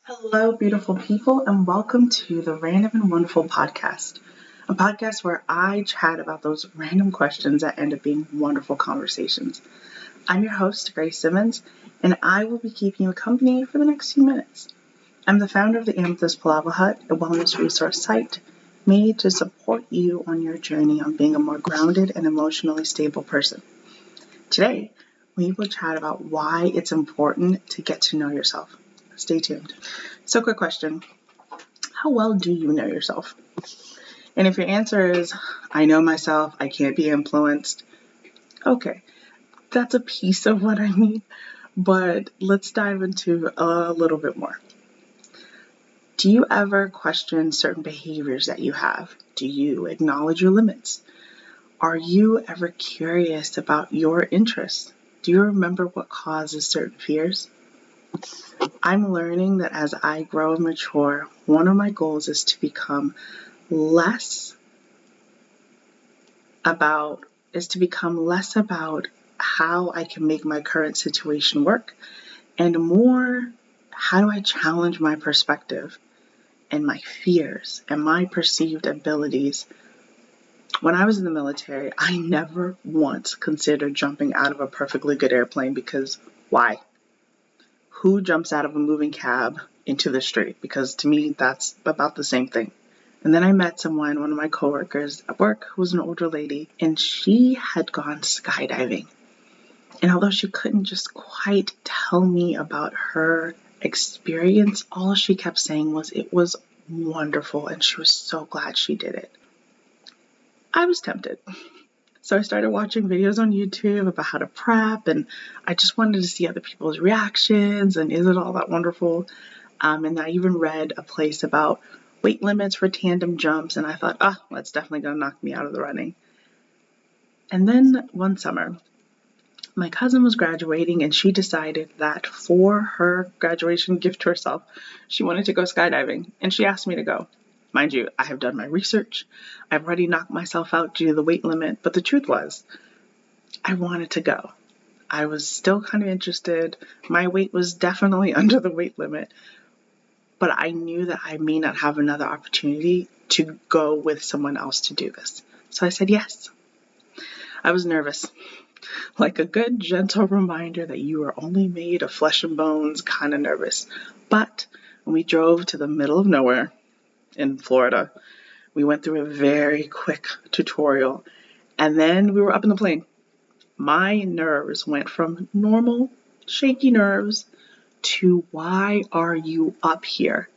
Hello, beautiful people, and welcome to the Random and Wonderful podcast, a podcast where I chat about those random questions that end up being wonderful conversations. I'm your host, Grace Simmons, and I will be keeping you company for the next few minutes. I'm the founder of the Amethyst Palaver Hut, a wellness resource site made to support you on your journey on being a more grounded and emotionally stable person. Today, we will chat about why it's important to get to know yourself. Stay tuned. So, quick question. How well do you know yourself? And if your answer is, I know myself, I can't be influenced, okay, that's a piece of what I mean, but let's dive into a little bit more. Do you ever question certain behaviors that you have? Do you acknowledge your limits? Are you ever curious about your interests? Do you remember what causes certain fears? I'm learning that as I grow and mature, one of my goals is to become less about how I can make my current situation work and more how do I challenge my perspective and my fears and my perceived abilities. When I was in the military, I never once considered jumping out of a perfectly good airplane because why? Who jumps out of a moving cab into the street? Because to me, that's about the same thing. And then I met one of my coworkers at work, who was an older lady, and she had gone skydiving. And although she couldn't just quite tell me about her experience, all she kept saying was it was wonderful and she was so glad she did it. I was tempted. So I started watching videos on YouTube about how to prep, and I just wanted to see other people's reactions and is it all that wonderful? And I even read a place about weight limits for tandem jumps, and I thought, that's definitely going to knock me out of the running. And then one summer, my cousin was graduating, and she decided that for her graduation gift to herself, she wanted to go skydiving, and she asked me to go. Mind you, I have done my research. I've already knocked myself out due to the weight limit, but the truth was, I wanted to go. I was still kind of interested. My weight was definitely under the weight limit, but I knew that I may not have another opportunity to go with someone else to do this. So I said yes. I was nervous, like a good gentle reminder that you are only made of flesh and bones, kind of nervous. But when we drove to the middle of nowhere in Florida, we went through a very quick tutorial, and then we were up in the plane. My nerves went from normal, shaky nerves to why are you up here?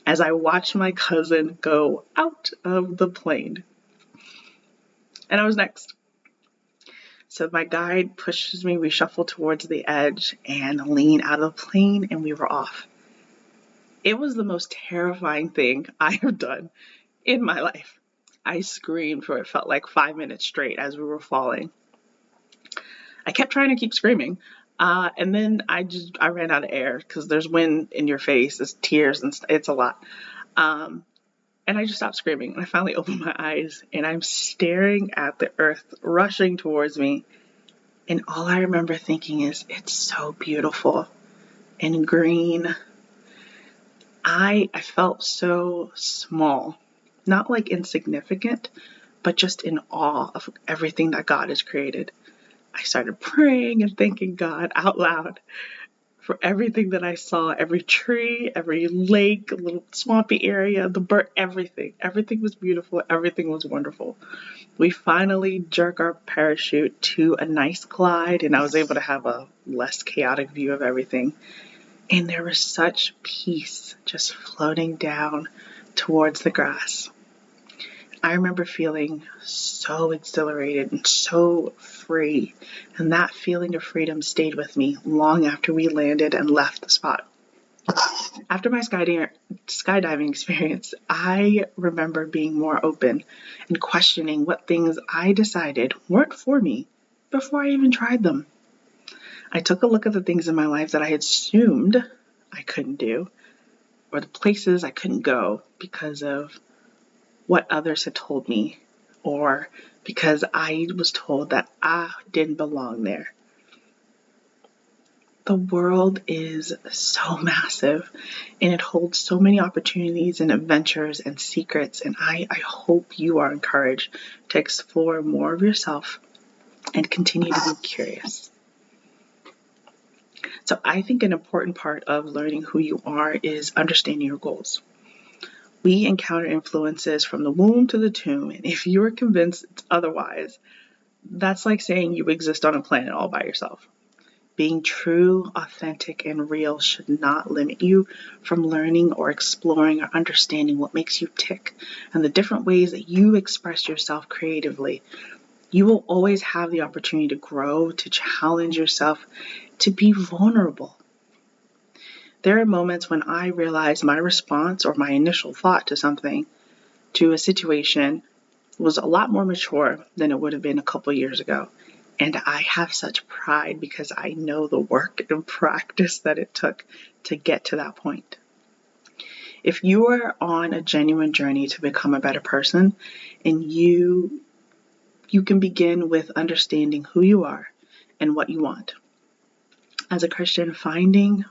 As I watched my cousin go out of the plane. And I was next. So my guide pushes me, we shuffle towards the edge and lean out of the plane, and we were off. It was the most terrifying thing I have done in my life. I screamed for it felt like 5 minutes straight as we were falling. I kept trying to keep screaming. And then I ran out of air because there's wind in your face, there's tears, and it's a lot. And I just stopped screaming. And I finally opened my eyes, and I'm staring at the earth rushing towards me. And all I remember thinking is, it's so beautiful and green. I felt so small, not like insignificant, but just in awe of everything that God has created. I started praying and thanking God out loud for everything that I saw, every tree, every lake, a little swampy area, the bird, everything. Everything was beautiful. Everything was wonderful. We finally jerk our parachute to a nice glide, and I was able to have a less chaotic view of everything. And there was such peace just floating down towards the grass. I remember feeling so exhilarated and so free, and that feeling of freedom stayed with me long after we landed and left the spot. After my skydiving experience, I remember being more open and questioning what things I decided weren't for me before I even tried them. I took a look at the things in my life that I had assumed I couldn't do, or the places I couldn't go because of what others had told me, or because I was told that I didn't belong there. The world is so massive and it holds so many opportunities and adventures and secrets, and I hope you are encouraged to explore more of yourself and continue to be curious. So I think an important part of learning who you are is understanding your goals. We encounter influences from the womb to the tomb, and if you are convinced it's otherwise, that's like saying you exist on a planet all by yourself. Being true, authentic, and real should not limit you from learning or exploring or understanding what makes you tick and the different ways that you express yourself creatively. You will always have the opportunity to grow, to challenge yourself, to be vulnerable. There are moments when I realize my response or my initial thought to something, to a situation, was a lot more mature than it would have been a couple years ago. And I have such pride because I know the work and practice that it took to get to that point. If you are on a genuine journey to become a better person, and you can begin with understanding who you are and what you want. As a Christian, finding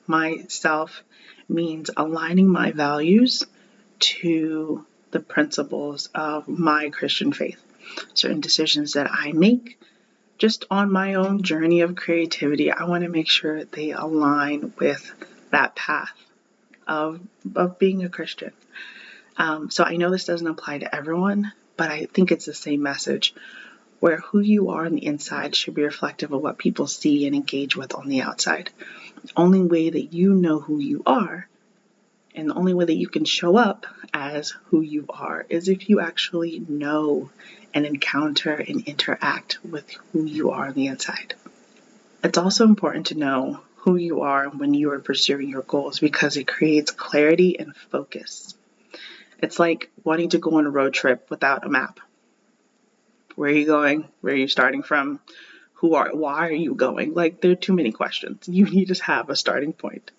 myself means aligning my values to the principles of my Christian faith. Certain decisions that I make just on my own journey of creativity, I want to make sure they align with that path of being a Christian. So I know this doesn't apply to everyone, but I think it's the same message, where who you are on the inside should be reflective of what people see and engage with on the outside. The only way that you know who you are, and the only way that you can show up as who you are, is if you actually know and encounter and interact with who you are on the inside. It's also important to know who you are when you are pursuing your goals, because it creates clarity and focus. It's like wanting to go on a road trip without a map. Where are you going? Where are you starting from? Why are you going? Like, there are too many questions. You need to have a starting point.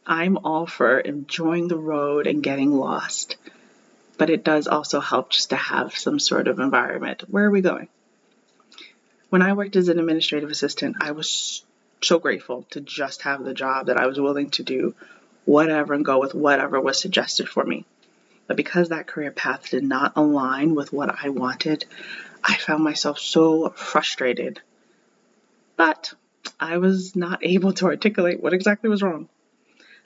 I'm all for enjoying the road and getting lost, but it does also help just to have some sort of environment. Where are we going? When I worked as an administrative assistant, I was so grateful to just have the job that I was willing to do whatever and go with whatever was suggested for me. But because that career path did not align with what I wanted, I found myself so frustrated. But I was not able to articulate what exactly was wrong.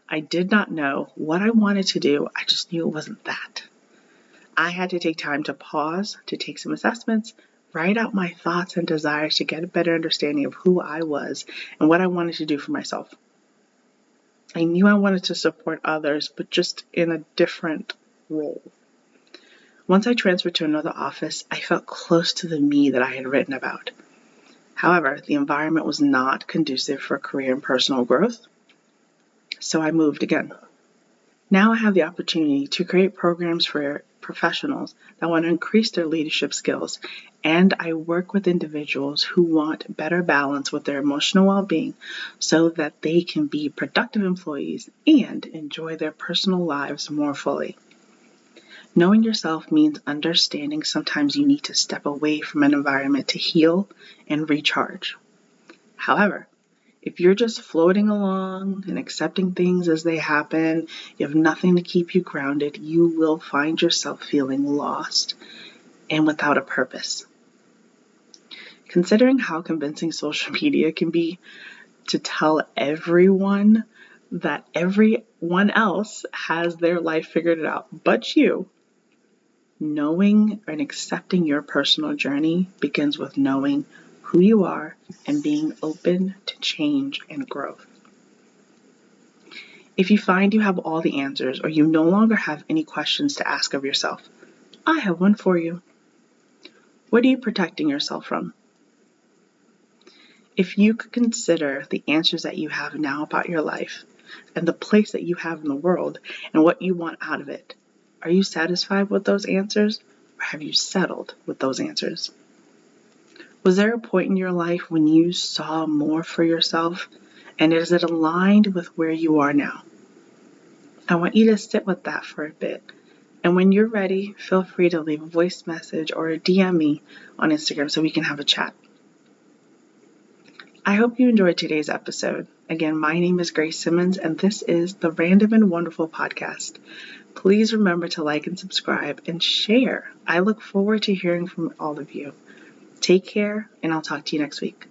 I did not know what I wanted to do. I just knew it wasn't that. I had to take time to pause, to take some assessments, write out my thoughts and desires to get a better understanding of who I was and what I wanted to do for myself. I knew I wanted to support others, but just in a different role. Once I transferred to another office, I felt close to the me that I had written about. However, the environment was not conducive for career and personal growth, so I moved again. Now I have the opportunity to create programs for professionals that want to increase their leadership skills, and I work with individuals who want better balance with their emotional well-being so that they can be productive employees and enjoy their personal lives more fully. Knowing yourself means understanding sometimes you need to step away from an environment to heal and recharge. However, if you're just floating along and accepting things as they happen, you have nothing to keep you grounded, you will find yourself feeling lost and without a purpose. Considering how convincing social media can be to tell everyone that everyone else has their life figured out but you, knowing and accepting your personal journey begins with knowing who you are and being open to change and growth. If you find you have all the answers or you no longer have any questions to ask of yourself, I have one for you. What are you protecting yourself from? If you could consider the answers that you have now about your life and the place that you have in the world and what you want out of it, are you satisfied with those answers, or have you settled with those answers? Was there a point in your life when you saw more for yourself, and is it aligned with where you are now? I want you to sit with that for a bit, and when you're ready, feel free to leave a voice message or a DM me on Instagram so we can have a chat. I hope you enjoyed today's episode. Again, my name is Grace Simmons, and this is the Random and Wonderful podcast. Please remember to like and subscribe and share. I look forward to hearing from all of you. Take care, and I'll talk to you next week.